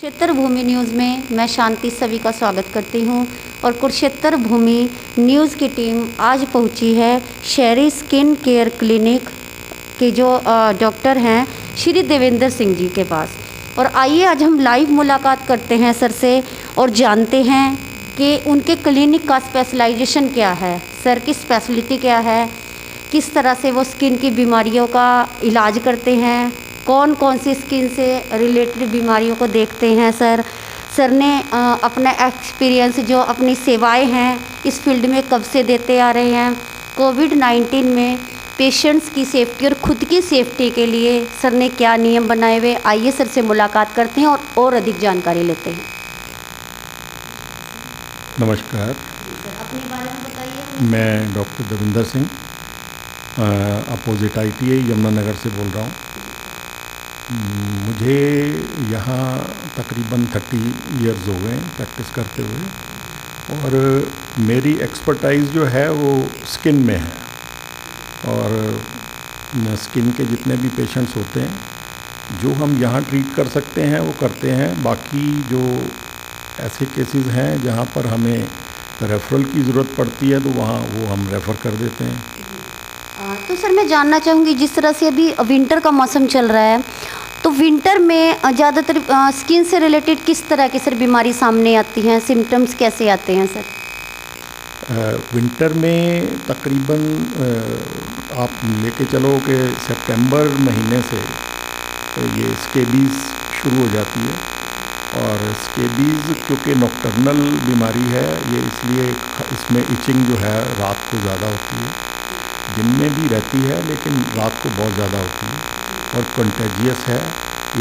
कुरुक्षेत्र भूमि news में मैं शांति सभी का स्वागत करती हूं और कुरुक्षेत्र भूमि न्यूज़ की टीम आज पहुंची है शहरी स्किन केयर क्लिनिक के जो डॉक्टर हैं श्री देवेंद्र सिंह जी के पास। और आइए आज हम लाइव मुलाकात करते हैं सर से और जानते हैं कि उनके क्लिनिक का स्पेशलाइजेशन क्या है, सर की स्पेशलिटी क्या है, किस तरह से वो स्किन की बीमारियों का इलाज करते हैं, कौन कौन सी स्किन से रिलेटेड बीमारियों को देखते हैं। सर ने अपना एक्सपीरियंस जो अपनी सेवाएं हैं इस फील्ड में कब से देते आ रहे हैं, कोविड-19 में पेशेंट्स की सेफ्टी और खुद की सेफ्टी के लिए सर ने क्या नियम बनाए हुए। आइए सर से मुलाकात करते हैं और अधिक जानकारी लेते हैं। नमस्कार, अपने बारे में बताइए। मैं doctor Devendra Singh opposite ITI Yamunanagar से बोल रहा हूँ। मुझे यहाँ तकरीबन 30 इयर्स हो गए हैं प्रैक्टिस करते हुए और मेरी एक्सपर्टाइज़ जो है वो स्किन में है। और स्किन के जितने भी पेशेंट्स होते हैं जो हम यहाँ ट्रीट कर सकते हैं वो करते हैं। बाकी जो ऐसे केसेस हैं जहाँ पर हमें रेफरल की ज़रूरत पड़ती है तो वहाँ वो हम रेफ़र कर देते हैं। तो सर मैं जानना चाहूँगी, जिस तरह से अभी विंटर का मौसम चल रहा है तो विंटर में ज़्यादातर स्किन से रिलेटेड किस तरह की सर बीमारी सामने आती हैं, सिम्टम्स कैसे आते हैं सर? विंटर में तकरीबन आप लेके चलो कि सितंबर महीने से तो ये स्केबीज़ शुरू हो जाती है। और स्केबीज़ क्योंकि नॉकटर्नल बीमारी है ये, इसलिए इसमें इचिंग जो है रात को ज़्यादा होती है, दिन में भी रहती है लेकिन रात को बहुत ज़्यादा होती है और कंटेजियस है,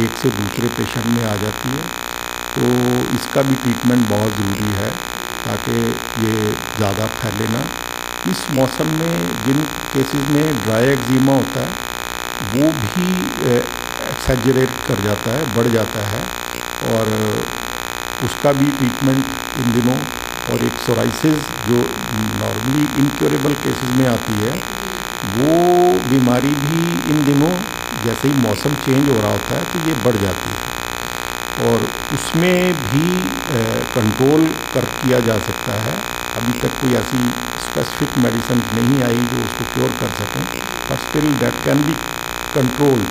एक से दूसरे पेशेंट में आ जाती है। तो इसका भी ट्रीटमेंट बहुत ज़रूरी है ताकि ये ज़्यादा फैले ना। इस मौसम में जिन केसेस में ड्राई एक्जिमा होता है वो भी एक्सेजरेट कर जाता है, बढ़ जाता है और उसका भी ट्रीटमेंट इन दिनों। और एक सोराइसिस जो नॉर्मली इनक्योरेबल केसेस में आती है वो बीमारी भी इन दिनों जैसे ही मौसम चेंज हो रहा होता है तो ये बढ़ जाती है और उसमें भी कंट्रोल किया जा सकता है। अभी तक कोई ऐसी स्पेसिफिक मेडिसिन नहीं आई जो उसको क्योर कर सकें, but still that can be control.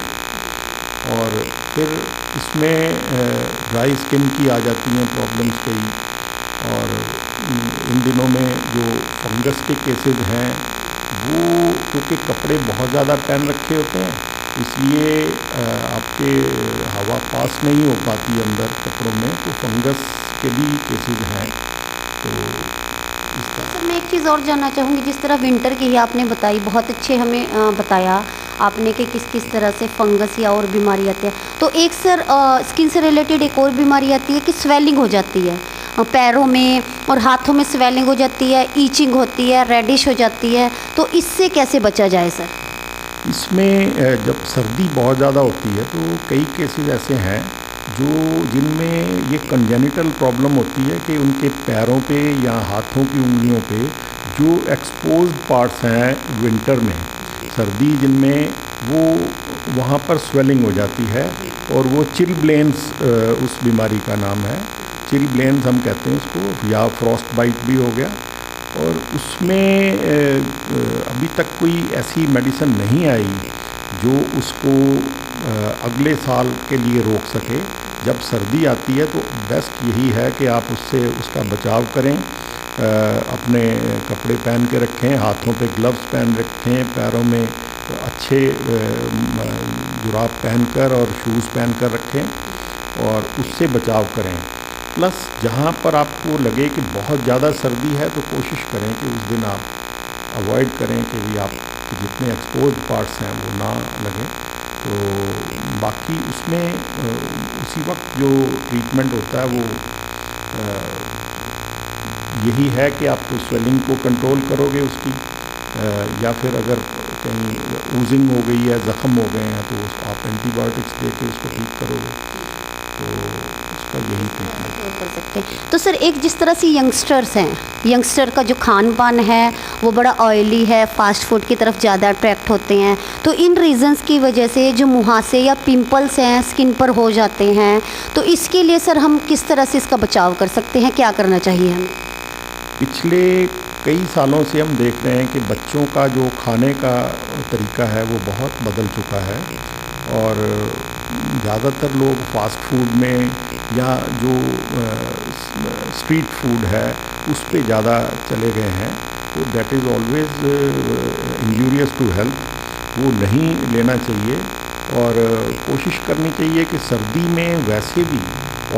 और फिर इसमें ड्राई स्किन की आ जाती हैं प्रॉब्लम्स कई। और इन दिनों में जो फंगस के केसेस हैं वो क्योंकि कपड़े बहुत ज़्यादा पहन रखे होते हैं इसलिए आपके हवा पास नहीं हो पाती अंदर कपड़ों में, तो फंगस के भी केसेस हैं। तो इस तरह सर मैं एक चीज़ और जानना चाहूँगी, जिस तरह विंटर की ही आपने बताई, बहुत अच्छे हमें बताया आपने कि किस किस तरह से फंगस या और बीमारी आती है। तो एक सर स्किन से रिलेटेड एक और बीमारी आती है कि स्वेलिंग हो जाती है पैरों में और हाथों में, स्वेलिंग हो जाती है, ईचिंग होती है, रेडिश हो जाती है, तो इससे कैसे बचा जाए सर? इसमें जब सर्दी बहुत ज़्यादा होती है तो कई केसेस ऐसे हैं जिनमें ये कंजेनिटल प्रॉब्लम होती है कि उनके पैरों पे या हाथों की उंगलियों पे जो एक्सपोज्ड पार्ट्स हैं विंटर में, सर्दी जिनमें वो वहाँ पर स्वेलिंग हो जाती है और वो चिलब्लेन्स उस बीमारी का नाम है। चिलब्लेन्स हम कहते हैं उसको, या फ्रॉस्ट बाइट भी हो गया। और उसमें अभी तक कोई ऐसी मेडिसिन नहीं आई जो उसको अगले साल के लिए रोक सके। जब सर्दी आती है तो बेस्ट यही है कि आप उसका बचाव करें, अपने कपड़े पहन के रखें, हाथों पे ग्लव्स पहन रखें, पैरों में अच्छे जुराब पहनकर और शूज़ पहनकर रखें और उससे बचाव करें। प्लस जहाँ पर आपको लगे कि बहुत ज़्यादा सर्दी है तो कोशिश करें कि उस दिन आप अवॉइड करें कि भी आप जितने एक्सपोज्ड पार्ट्स हैं वो ना लगें। तो बाकी उसमें उसी वक्त जो ट्रीटमेंट होता है वो यही है कि आप तो स्वेलिंग को कंट्रोल करोगे उसकी, या फिर अगर कहीं ऊजिंग हो गई है, ज़ख़म हो गए हैं तो उसको आप एंटीबायोटिक्स दे के उसको ठीक करोगे। तो इसका यही ट्रीटमेंट। कर सकते हैं। तो सर एक जिस तरह से यंगस्टर्स हैं, यंगस्टर का जो खान पान है वो बड़ा ऑयली है, फास्ट फूड की तरफ ज़्यादा अट्रैक्ट होते हैं, तो इन रीज़न्स की वजह से जो मुहासे या पिंपल्स हैं स्किन पर हो जाते हैं, तो इसके लिए सर हम किस तरह से इसका बचाव कर सकते हैं, क्या करना चाहिए हमें? पिछले कई सालों से हम देख रहे हैं कि बच्चों का जो खाने का तरीका है वो बहुत बदल चुका है और ज़्यादातर लोग फास्ट फूड में या जो स्ट्रीट फूड है उस पे ज़्यादा चले गए हैं, तो that is always injurious to health, वो नहीं लेना चाहिए। और कोशिश करनी चाहिए कि सर्दी में वैसे भी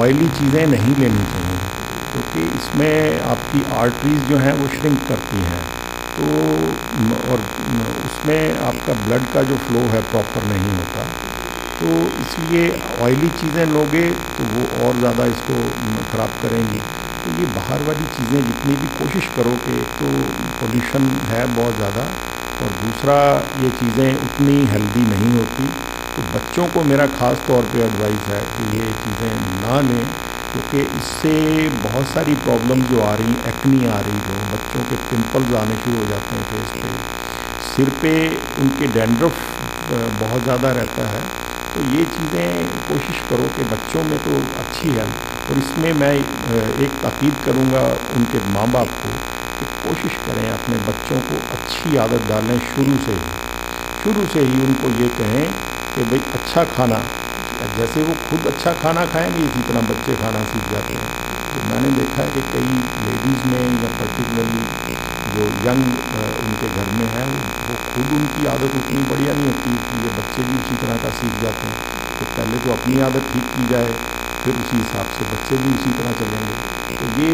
ऑयली चीज़ें नहीं लेनी चाहिए, क्योंकि इसमें आपकी आर्टरीज जो हैं वो श्रिंक करती हैं, तो और उसमें आपका ब्लड का जो फ्लो है प्रॉपर नहीं होता, तो इसलिए ऑयली चीज़ें लोगे तो वो और ज़्यादा इसको ख़राब करेंगी। तो ये बाहर वाली चीज़ें जितनी भी कोशिश करो कि एक तो पोल्यूशन है बहुत ज़्यादा और दूसरा ये चीज़ें उतनी हेल्दी नहीं होती, तो बच्चों को मेरा ख़ास तौर पे एडवाइस है कि ये चीज़ें ना लें, क्योंकि इससे बहुत सारी प्रॉब्लम जो आ रही, एक्नी आ रही, जो बच्चों के पिंपल्स आने शुरू हो जाते हैं फेस पे, सिर पे उनके डैंड्रफ बहुत ज़्यादा रहता है। तो ये चीज़ें कोशिश करो कि बच्चों में तो अच्छी है, और इसमें मैं एक ताकीद करूँगा उनके माँ बाप को कि कोशिश करें अपने बच्चों को अच्छी आदत डालें शुरू से ही उनको ये कहें कि भाई अच्छा खाना, जैसे वो खुद अच्छा खाना खाएंगे इसी तरह बच्चे खाना सीख जाते हैं। तो मैंने देखा है कि कई लेडीज़ में या पर्टिकुलरली जो यंग उनके घर में है वो खुद उनकी आदत उतनी बढ़िया नहीं होती, इसलिए बच्चे भी उसी तरह का सीख जाते हैं। तो पहले तो अपनी आदत ठीक की जाए, फिर उसी हिसाब से बच्चे भी उसी तरह चलेंगे। तो ये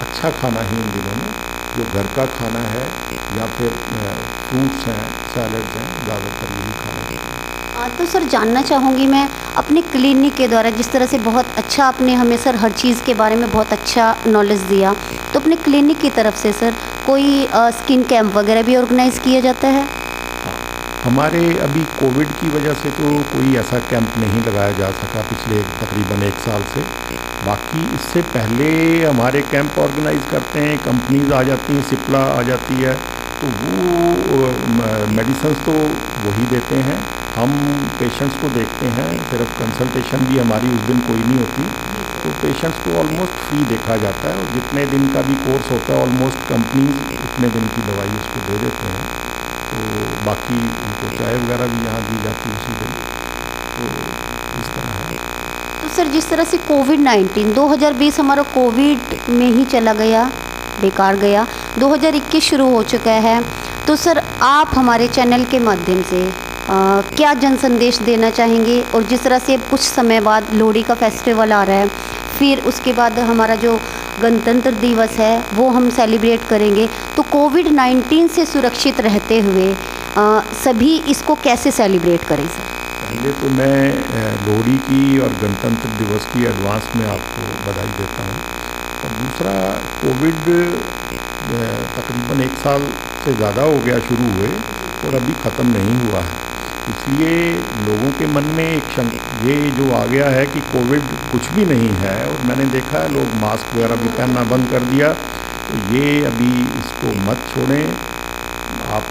अच्छा खाना ही इन दिनों में जो घर का खाना है या फिर फ्रूट्स हैं, सैलड्स हैं, ज़्यादातर यही खाना चाहिए। तो सर जानना चाहूँगी मैं अपने क्लिनिक के द्वारा, जिस तरह से बहुत अच्छा आपने हमें सर हर चीज़ के बारे में बहुत अच्छा नॉलेज दिया, तो अपने क्लिनिक की तरफ से सर कोई स्किन कैंप वगैरह भी ऑर्गेनाइज़ किया जाता है? हमारे अभी कोविड की वजह से तो कोई ऐसा कैंप नहीं लगाया जा सका पिछले तकरीबन 1 साल से। बाकी इससे पहले हमारे कैंप ऑर्गेनाइज़ करते हैं, कंपनीज़ आ जाती हैं, सिप्ला आ जाती है, तो वो मेडिसिन्स तो वही देते हैं, हम पेशेंट्स को देखते हैं, सिर्फ कंसल्टेशन भी हमारी उस दिन कोई नहीं होती, तो पेशेंट्स को ऑलमोस्ट फ्री देखा जाता है, और जितने दिन का भी कोर्स होता है ऑलमोस्ट कंपनीज उतने दिन की दवाई उसको दे देते हैं। तो बाकी उनको चाय वगैरह भी यहाँ दी जाती है उसी दिन, तो इस तरह है। तो सर जिस तरह से कोविड-19 2020 हमारा कोविड में ही चला गया, बेकार गया, 2021 शुरू हो चुका है, तो सर आप हमारे चैनल के माध्यम से क्या जन संदेश देना चाहेंगे? और जिस तरह से अब कुछ समय बाद लोहड़ी का फेस्टिवल आ रहा है, फिर उसके बाद हमारा जो गणतंत्र दिवस है वो हम सेलिब्रेट करेंगे, तो कोविड-19 से सुरक्षित रहते हुए सभी इसको कैसे सेलिब्रेट करें सर? पहले तो मैं लोहड़ी की और गणतंत्र दिवस की एडवांस में आपको बधाई देता हूँ, और दूसरा कोविड तकरीबन 1 साल से ज़्यादा हो गया शुरू हुए और अभी ख़त्म नहीं हुआ है, इसलिए लोगों के मन में एक ये जो आ गया है कि कोविड कुछ भी नहीं है, और मैंने देखा है लोग मास्क वगैरह भी पहनना बंद कर दिया, तो ये अभी इसको मत छोड़ें। आप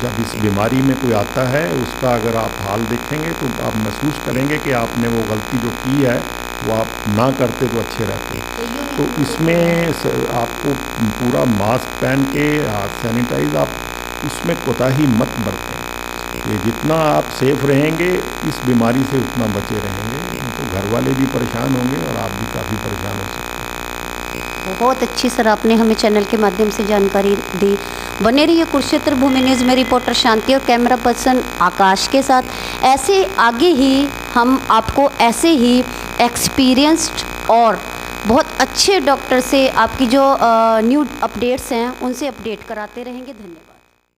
जब इस बीमारी में कोई आता है उसका अगर आप हाल देखेंगे तो आप महसूस करेंगे कि आपने वो गलती जो की है वो आप ना करते तो अच्छे रहते। तो इसमें आपको पूरा मास्क पहन के हाथ सैनिटाइज, आप इसमें कोताही मत बरतें। ये जितना आप सेफ रहेंगे इस बीमारी से उतना बचे रहेंगे, तो घर वाले भी परेशान होंगे और आप भी काफ़ी परेशान हो सकते हैं। बहुत अच्छी सर आपने हमें चैनल के माध्यम से जानकारी दी। बने रहिए कुरुक्षेत्र भूमि न्यूज़ में रिपोर्टर शांति और कैमरा पर्सन आकाश के साथ। ऐसे आगे ही हम आपको ऐसे ही एक्सपीरियंस्ड और बहुत अच्छे डॉक्टर से आपकी जो न्यू अपडेट्स हैं उनसे अपडेट कराते रहेंगे। धन्यवाद।